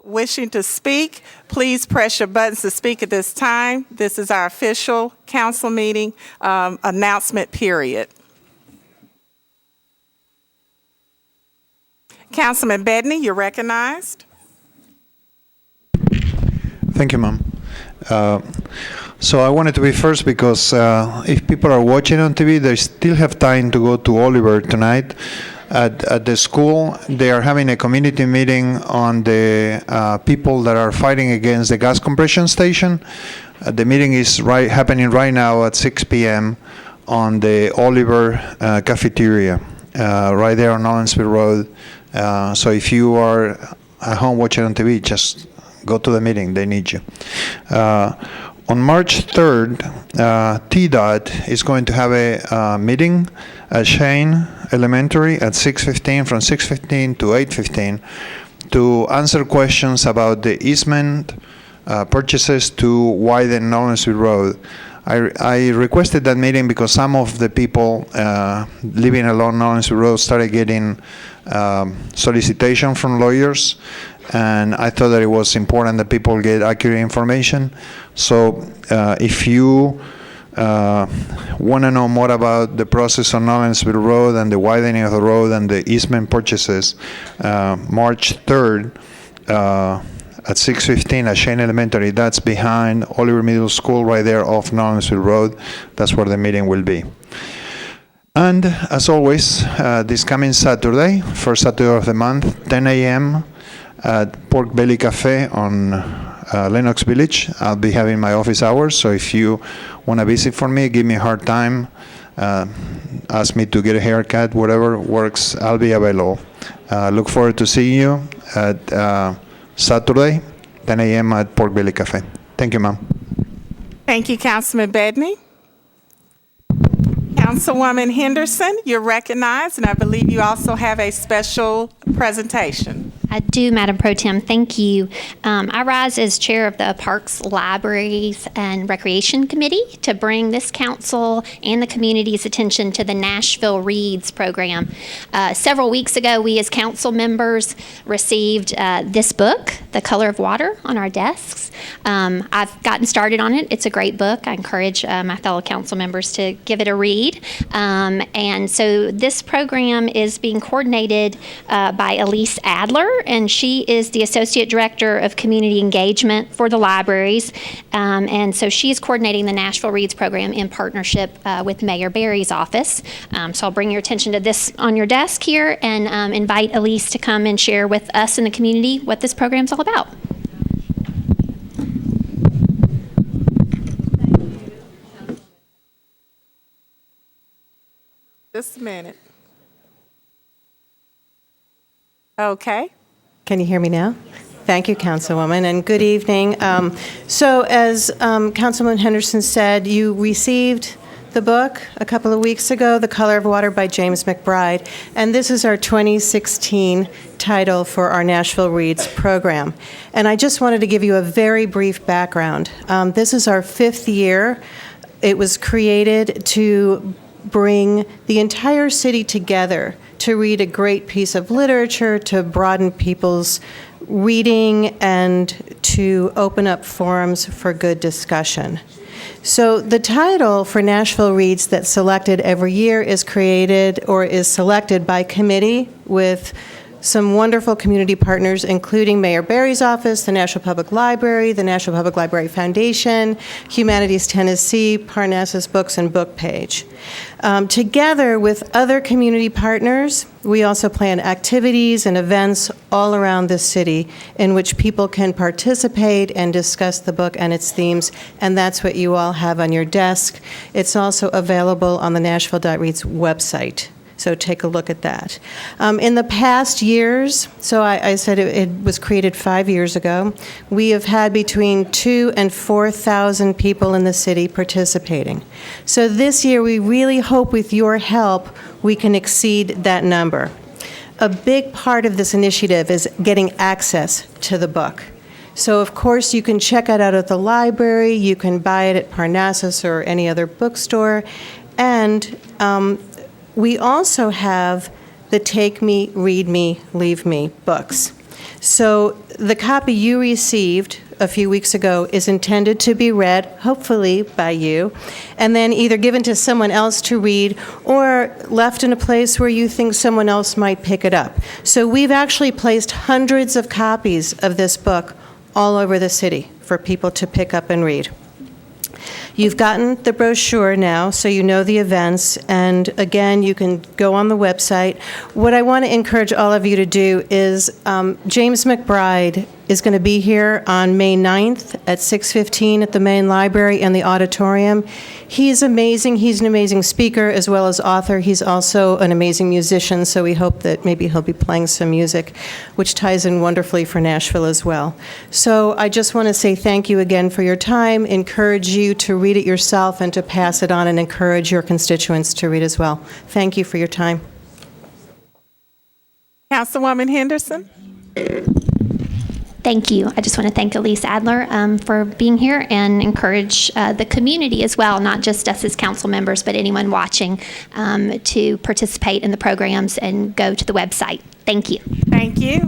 Wishing to speak, please press your buttons to speak at this time. This is our official council meeting announcement period. Councilman Bedney, you're recognized. Thank you, ma'am. So I wanted to be first because if people are watching on TV, they still have time to go to Oliver tonight. At the school, they are having a community meeting on the people that are fighting against the gas compression station. The meeting is happening right now at 6 p.m. on the Oliver cafeteria, right there on Nolensville Road. So if you are at home watching on TV, just go to the meeting. They need you. On March 3rd, TDOT is going to have a meeting at Shane Elementary at 6:15, from 6:15 to 8:15, to answer questions about the easement purchases to widen Nolensville Road. I requested that meeting because some of the people living along Nolensville Road started getting solicitation from lawyers, and I thought that it was important that people get accurate information. So if you want to know more about the process on Nolensville Road and the widening of the road and the easement purchases, March 3rd at 6:15 at Shane Elementary, that's behind Oliver Middle School right there off Nolensville Road. That's where the meeting will be. And as always, this coming Saturday, first Saturday of the month, 10 a.m. at Pork Belly Cafe on Lenox Village. I'll be having my office hours, so if you want to visit for me, give me a hard time, ask me to get a haircut, whatever works, I'll be available. Look forward to seeing you at Saturday, 10 a.m. at Pork Belly Cafe. Thank you, ma'am. Thank you, Councilman Bedney. Councilwoman Henderson, you're recognized, and I believe you also have a special presentation. I do, Madam Pro Tem. Thank you. I rise as chair of the Parks, Libraries, and Recreation Committee to bring this council and the community's attention to the Nashville Reads program. Several weeks ago, we as council members received this book, The Color of Water, on our desks. I've gotten started on it. It's a great book. I encourage my fellow council members to give it a read. And so this program is being coordinated by Elise Adler, and she is the Associate Director of Community Engagement for the libraries. And so she's coordinating the Nashville Reads program in partnership with Mayor Berry's office. So I'll bring your attention to this on your desk here and invite Elise to come and share with us in the community what this program's all about. Just a minute. Okay. Can you hear me now? Thank you, Councilwoman, and good evening. So as Councilwoman Henderson said, you received the book a couple of weeks ago, The Color of Water by James McBride, and this is our 2016 title for our Nashville Reads program. And I just wanted to give you a very brief background. This is our 5th year. It was created to bring the entire city together to read a great piece of literature, to broaden people's reading, and to open up forums for good discussion. So the title for Nashville Reads that's selected every year is created or is selected by committee with some wonderful community partners, including Mayor Berry's office, the National Public Library, the National Public Library Foundation, Humanities Tennessee, Parnassus Books, and BookPage. Together with other community partners, we also plan activities and events all around the city in which people can participate and discuss the book and its themes, and that's what you all have on your desk. It's also available on the Nashville.Reads website. So take a look at that. In the past years, so I said it was created 5 years ago, we have had between 2,000 and 4,000 people in the city participating. So this year, we really hope with your help, we can exceed that number. A big part of this initiative is getting access to the book. So of course, you can check it out at the library, you can buy it at Parnassus or any other bookstore, and we also have the Take Me, Read Me, Leave Me books. So the copy you received a few weeks ago is intended to be read, hopefully by you, and then either given to someone else to read or left in a place where you think someone else might pick it up. So we've actually placed hundreds of copies of this book all over the city for people to pick up and read. You've gotten the brochure now, so you know the events, and again, you can go on the website. What I want to encourage all of you to do is, James McBride is going to be here on May 9th at 6:15 at the main library in the auditorium. He's amazing. He's an amazing speaker as well as author. He's also an amazing musician, so we hope that maybe he'll be playing some music, which ties in wonderfully for Nashville as well. So I just want to say thank you again for your time, encourage you to read it yourself and to pass it on, and encourage your constituents to read as well. Thank you for your time. Councilwoman Henderson? Thank you. I just want to thank Elise Adler for being here and encourage the community as well, not just us as council members, but anyone watching to participate in the programs and go to the website. Thank you. Thank you.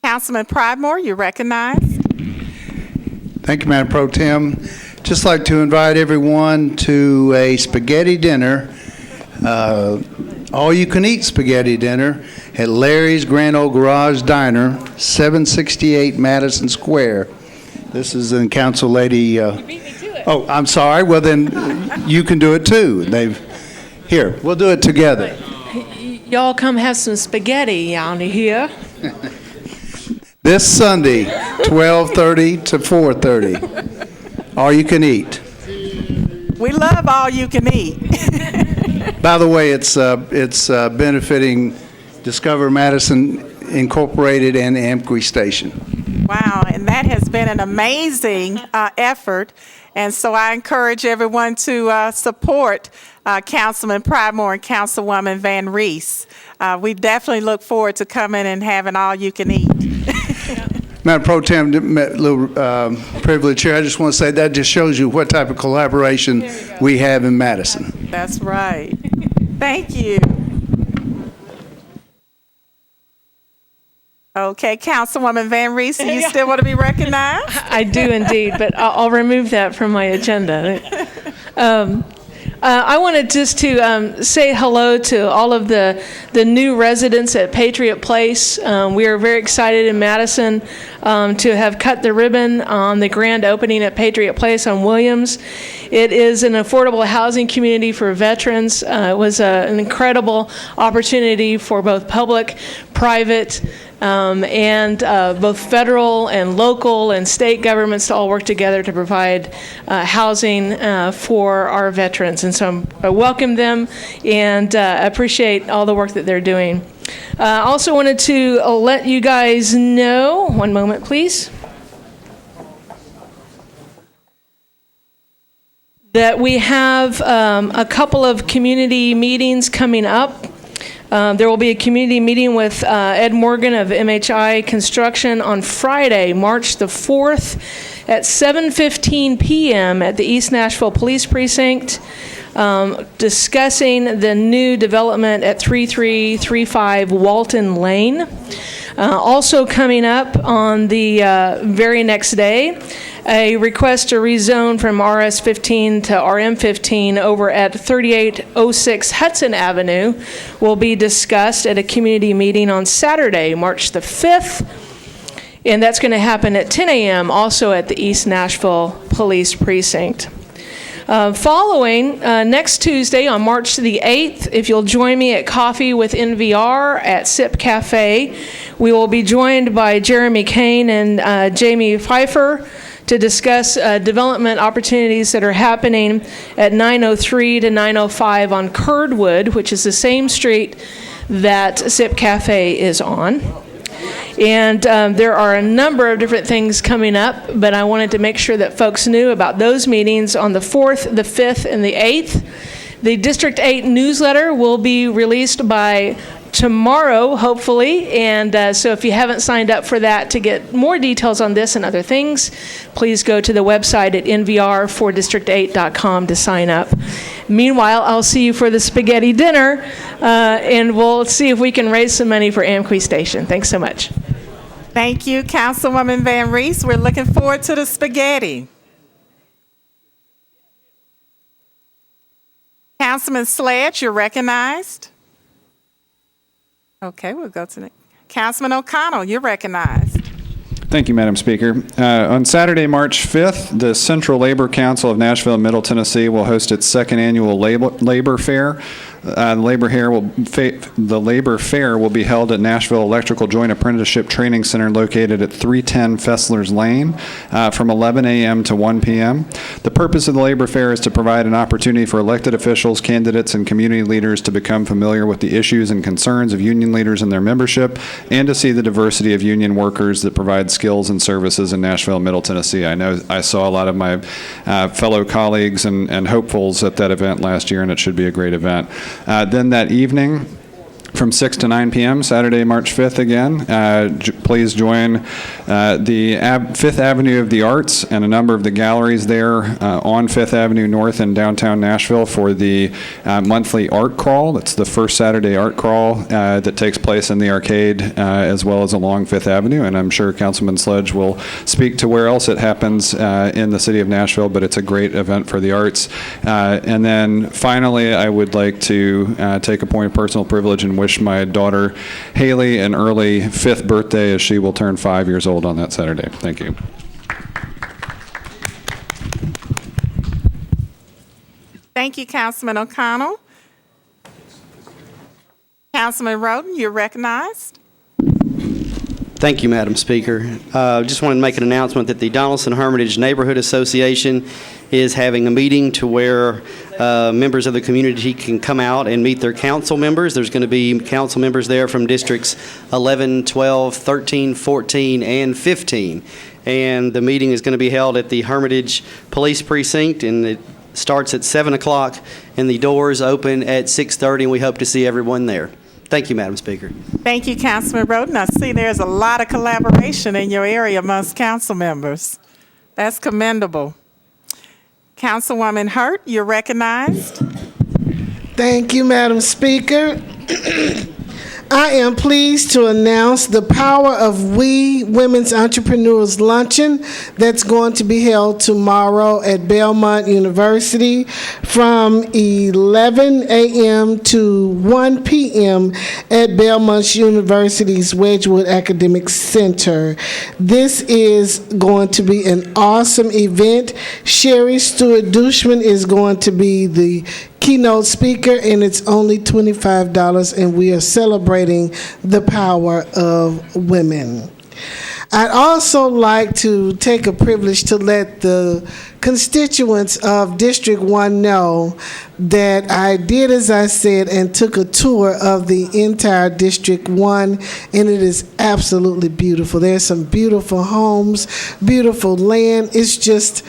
Councilman Pridemore, you're recognized. Thank you, Madam Pro Tem. Just like to invite everyone to a spaghetti dinner, all-you-can-eat spaghetti dinner at Larry's Grand Old Garage Diner, 768 Madison Square. This is in Council Lady. You beat me to it. Oh, I'm sorry. Well, then you can do it too. Here, we'll do it together. Y'all come have some spaghetti out here. This Sunday, 12:30 to 4:30. All you can eat. We love all you can eat. By the way, it's benefiting Discover Madison Incorporated and Amqui Station. Wow, and that has been an amazing effort. And so I encourage everyone to support Councilman Pridemore and Councilwoman Van Reese. We definitely look forward to coming and having all you can eat. Madam Pro Tem, little privilege here. I just want to say that just shows you what type of collaboration we have in Madison. That's right. Thank you. Okay, Councilwoman Van Reese, do you still want to be recognized? I do indeed, but I'll remove that from my agenda. I wanted just to say hello to all of the new residents at Patriot Place. We are very excited in Madison to have cut the ribbon on the grand opening at Patriot Place on Williams. It is an affordable housing community for veterans. It was an incredible opportunity for both public, private, and both federal and local and state governments to all work together to provide housing for our veterans. And so I welcome them and appreciate all the work that they're doing. I also wanted to let you guys know, one moment please, that we have a couple of community meetings coming up. There will be a community meeting with Ed Morgan of MHI Construction on Friday, March the 4th at 7:15 p.m. at the East Nashville Police Precinct, discussing the new development at 3335 Walton Lane. Also coming up on the very next day, a request to rezone from RS15 to RM15 over at 3806 Hudson Avenue will be discussed at a community meeting on Saturday, March the 5th. And that's going to happen at 10 a.m. also at the East Nashville Police Precinct. Following next Tuesday on March the 8th, if you'll join me at Coffee with NVR at Sip Cafe, we will be joined by Jeremy Kane and Jamie Pfeiffer to discuss development opportunities that are happening at 903 to 905 on Curdwood, which is the same street that Sip Cafe is on. And there are a number of different things coming up, but I wanted to make sure that folks knew about those meetings on the 4th, the 5th, and the 8th. The District 8 newsletter will be released by tomorrow, hopefully. And so if you haven't signed up for that, to get more details on this and other things, please go to the website at nvr4district8.com to sign up. Meanwhile, I'll see you for the spaghetti dinner, and we'll see if we can raise some money for Amqui Station. Thanks so much. Thank you, Councilwoman Van Reese. We're looking forward to the spaghetti. Councilman Sledge, you're recognized. Okay, we'll go to the Councilman O'Connell, you're recognized. Thank you, Madam Speaker. On Saturday, March 5th, the Central Labor Council of Nashville and Middle Tennessee will host its second annual labor fair. The labor fair will be held at Nashville Electrical Joint Apprenticeship Training Center located at 310 Fessler's Lane from 11 a.m. to 1 p.m. The purpose of the labor fair is to provide an opportunity for elected officials, candidates, and community leaders to become familiar with the issues and concerns of union leaders and their membership, and to see the diversity of union workers that provide skills and services in Nashville and Middle Tennessee. I know I saw a lot of my fellow colleagues and hopefuls at that event last year, and it should be a great event. Then that evening, from 6 to 9 p.m., Saturday, March 5th again, please join the Fifth Avenue of the Arts and a number of the galleries there on Fifth Avenue North in downtown Nashville for the monthly art crawl. It's the first Saturday art crawl that takes place in the arcade as well as along Fifth Avenue, and I'm sure Councilman Sledge will speak to where else it happens in the city of Nashville, but it's a great event for the arts. And then finally, I would like to take a point of personal privilege and wish my daughter Haley an early 5th birthday, as she will turn 5 years old on that Saturday. Thank you. Thank you, Councilman O'Connell. Councilman Roden, you're recognized. Thank you, Madam Speaker. Just wanted to make an announcement that the Donaldson Hermitage Neighborhood Association is having a meeting to where members of the community can come out and meet their council members. There's going to be council members there from districts 11, 12, 13, 14, and 15. And the meeting is going to be held at the Hermitage Police Precinct, and it starts at 7 o'clock, and the doors open at 6:30, and we hope to see everyone there. Thank you, Madam Speaker. Thank you, Councilman Roden. I see there's a lot of collaboration in your area amongst council members. That's commendable. Councilwoman Hurt, you're recognized. Thank you, Madam Speaker. I am pleased to announce the Power of We Women's Entrepreneurs Luncheon that's going to be held tomorrow at Belmont University from 11 a.m. to 1 p.m. at Belmont University's Wedgwood Academic Center. This is going to be an awesome event. Sherry Stewart-Dushman is going to be the keynote speaker, and it's only $25, and we are celebrating the power of women. I'd also like to take a privilege to let the constituents of District 1 know that I did as I said and took a tour of the entire District 1, and it is absolutely beautiful. There's some beautiful homes, beautiful land. It's just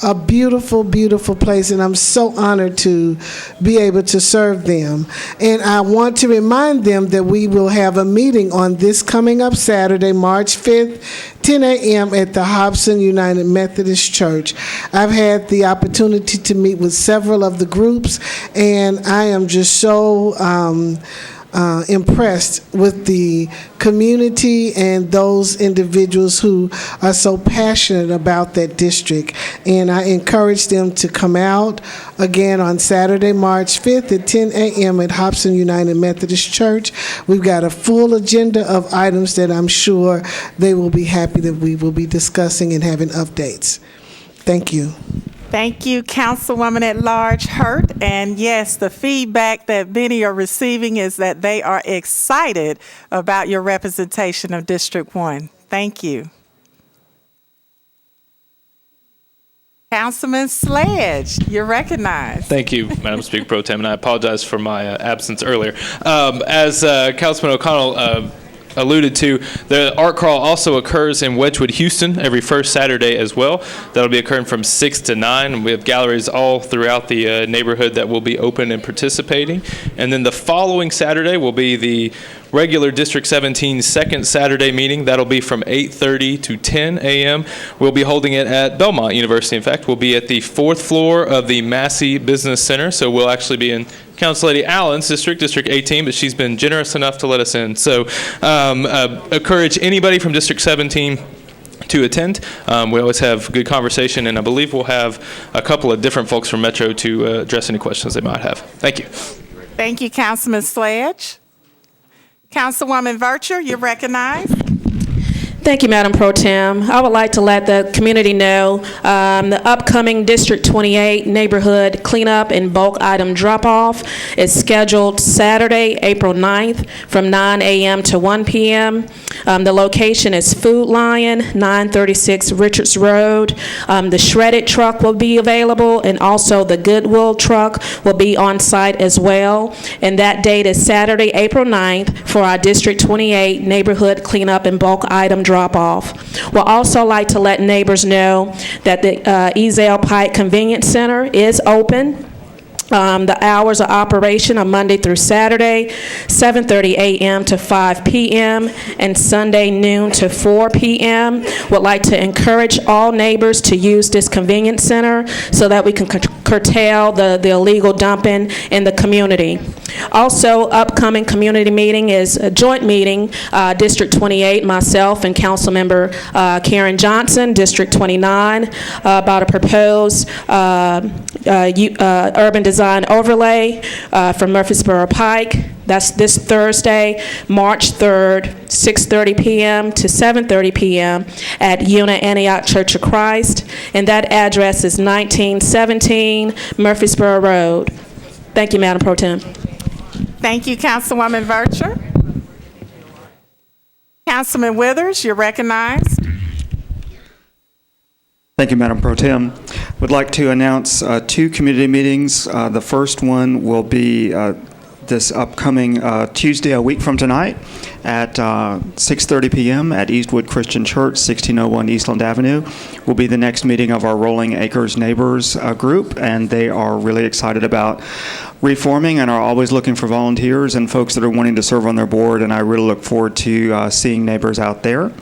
a beautiful, beautiful place, and I'm so honored to be able to serve them. And I want to remind them that we will have a meeting on this coming up Saturday, March 5th, 10 a.m. at the Hobson United Methodist Church. I've had the opportunity to meet with several of the groups, and I am just so impressed with the community and those individuals who are so passionate about that district. And I encourage them to come out again on Saturday, March 5th at 10 a.m. at Hobson United Methodist Church. We've got a full agenda of items that I'm sure they will be happy that we will be discussing and having updates. Thank you. Thank you, Councilwoman at Large Hurt. And yes, the feedback that many are receiving is that they are excited about your representation of District 1. Thank you. Councilman Sledge, you're recognized. Thank you, Madam Speaker Pro Tem, and I apologize for my absence earlier. As Councilman O'Connell alluded to, the art crawl also occurs in Wedgwood, Houston, every first Saturday as well. That'll be occurring from 6 to 9. We have galleries all throughout the neighborhood that will be open and participating. And then the following Saturday will be the regular District 17 second Saturday meeting. That'll be from 8:30 to 10 a.m. We'll be holding it at Belmont University. In fact, we'll be at the 4th floor of the Massey Business Center. So we'll actually be in Council Lady Allen's district, District 18, but she's been generous enough to let us in. So encourage anybody from District 17 to attend. We always have good conversation, and I believe we'll have a couple of different folks from Metro to address any questions they might have. Thank you. Thank you, Councilman Sledge. Councilwoman Vircher, you're recognized. Thank you, Madam Pro Tem. I would like to let the community know the upcoming District 28 neighborhood cleanup and bulk item drop-off is scheduled Saturday, April 9th from 9 a.m. to 1 p.m. The location is Food Lion, 936 Richards Road. The shredded truck will be available, and also the Goodwill truck will be on site as well. And that date is Saturday, April 9th for our District 28 neighborhood cleanup and bulk item drop-off. We'll also like to let neighbors know that the Ezell Pike Convenience Center is open. The hours of operation are Monday through Saturday, 7:30 a.m. to 5 p.m., and Sunday noon to 4 p.m. Would like to encourage all neighbors to use this convenience center so that we can curtail the illegal dumping in the community. Also, upcoming community meeting is a joint meeting, District 28, myself and Councilmember Karen Johnson, District 29, about a proposed urban design overlay from Murfreesboro Pike. That's this Thursday, March 3rd, 6:30 p.m. to 7:30 p.m. at Una Antioch Church of Christ, and that address is 1917 Murfreesboro Road. Thank you, Madam Pro Tem. Thank you, Councilwoman Vircher. Councilman Withers, you're recognized. Thank you, Madam Pro Tem. Would like to announce two community meetings. The first one will be this upcoming Tuesday, a week from tonight, at 6:30 p.m. at Eastwood Christian Church, 1601 Eastland Avenue. Will be the next meeting of our Rolling Acres Neighbors group, and they are really excited about reforming and are always looking for volunteers and folks that are wanting to serve on their board, and I really look forward to seeing neighbors out there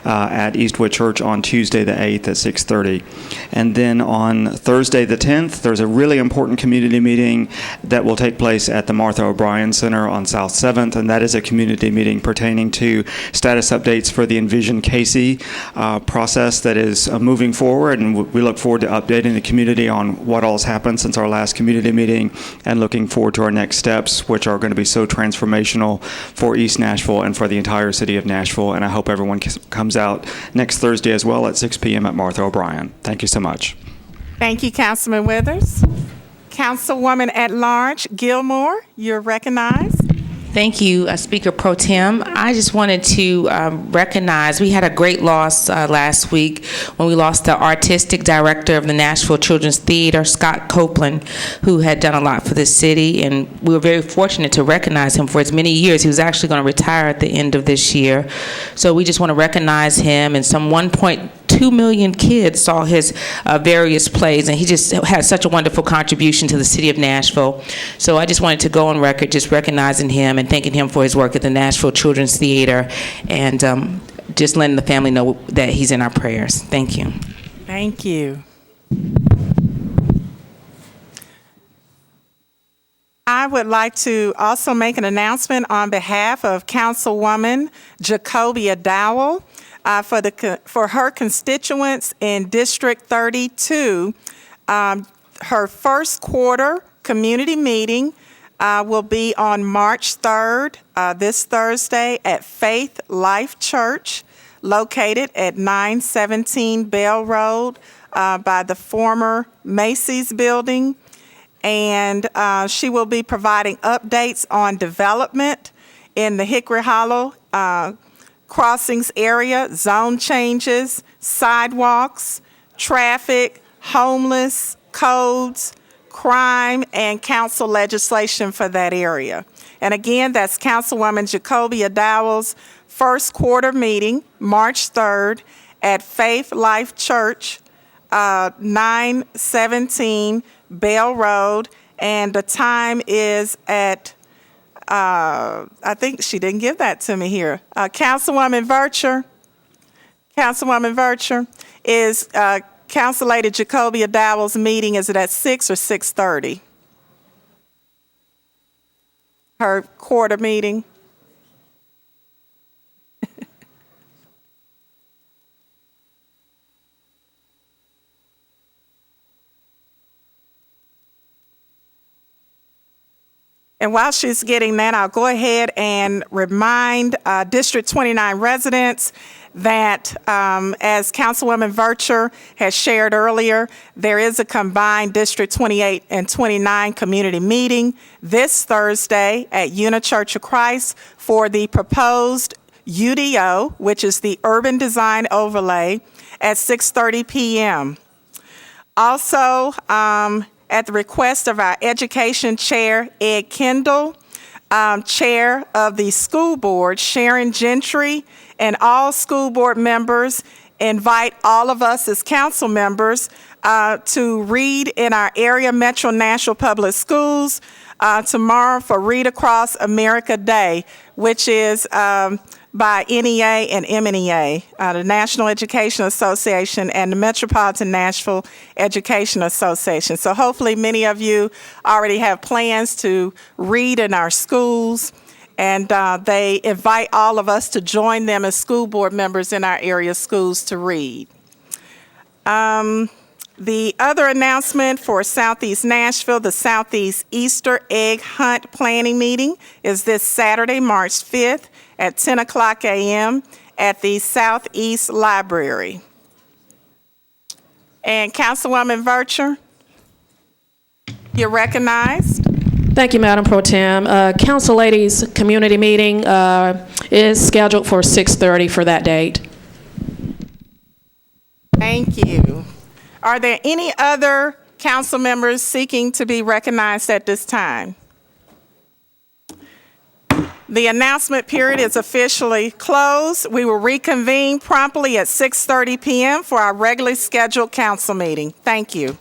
at Eastwood Church on Tuesday the 8th at 6:30. And then on Thursday the 10th, there's a really important community meeting that will take place at the Martha O'Brien Center on South 7th, and that is a community meeting pertaining to status updates for the Envision Casey process that is moving forward, and we look forward to updating the community on what all has happened since our last community meeting, and looking forward to our next steps, which are going to be so transformational for East Nashville and for the entire city of Nashville. And I hope everyone comes out next Thursday as well at 6 p.m. at Martha O'Brien. Thank you so much. Thank you, Councilman Withers. Councilwoman at Large Gilmore, you're recognized. Thank you, Speaker Pro Tem. I just wanted to recognize we had a great loss last week when we lost the artistic director of the Nashville Children's Theater, Scott Copeland, who had done a lot for the city, and we were very fortunate to recognize him for as many years. He was actually going to retire at the end of this year. So we just want to recognize him, and some 1.2 million kids saw his various plays, and he just had such a wonderful contribution to the city of Nashville. So I just wanted to go on record just recognizing him and thanking him for his work at the Nashville Children's Theater, and just letting the family know that he's in our prayers. Thank you. Thank you. I would like to also make an announcement on behalf of Councilwoman Jacobia Dowell for her constituents in District 32. Her first quarter community meeting will be on March 3rd, this Thursday, at Faith Life Church, located at 917 Bell Road by the former Macy's building. And she will be providing updates on development in the Hickory Hollow crossings area, zone changes, sidewalks, traffic, homeless, codes, crime, and council legislation for that area. And again, that's Councilwoman Jacobia Dowell's first quarter meeting, March 3rd, at Faith Life Church, 917 Bell Road, and the time is at, I think she didn't give that to me here. Councilwoman Vercher is Council Lady Jacobia Dowell's meeting. Is it at 6 or 6:30? Her quarter meeting. And while she's getting that, I'll go ahead and remind District 29 residents that, as Councilwoman Vercher has shared earlier, there is a combined District 28 and 29 community meeting this Thursday at Una Church of Christ for the proposed UDO, which is the Urban Design Overlay, at 6:30 p.m. Also, at the request of our Education Chair, Ed Kendall, Chair of the School Board, Sharon Gentry, and all school board members invite all of us as council members to read in our area Metro Nashville Public Schools tomorrow for Read Across America Day, which is by NEA and MNEA, the National Education Association and the Metropolitan Nashville Education Association. So hopefully many of you already have plans to read in our schools, and they invite all of us to join them as school board members in our area schools to read. The other announcement for Southeast Nashville, the Southeast Easter Egg Hunt Planning Meeting is this Saturday, March 5th at 10 o'clock a.m. at the Southeast Library. And Councilwoman Vercher, you're recognized. Thank you, Madam Pro Tem. Council Ladies Community Meeting is scheduled for 6:30 for that date. Thank you. Are there any other council members seeking to be recognized at this time? The announcement period is officially closed. We will reconvene promptly at 6:30 p.m. for our regularly scheduled council meeting. Thank you.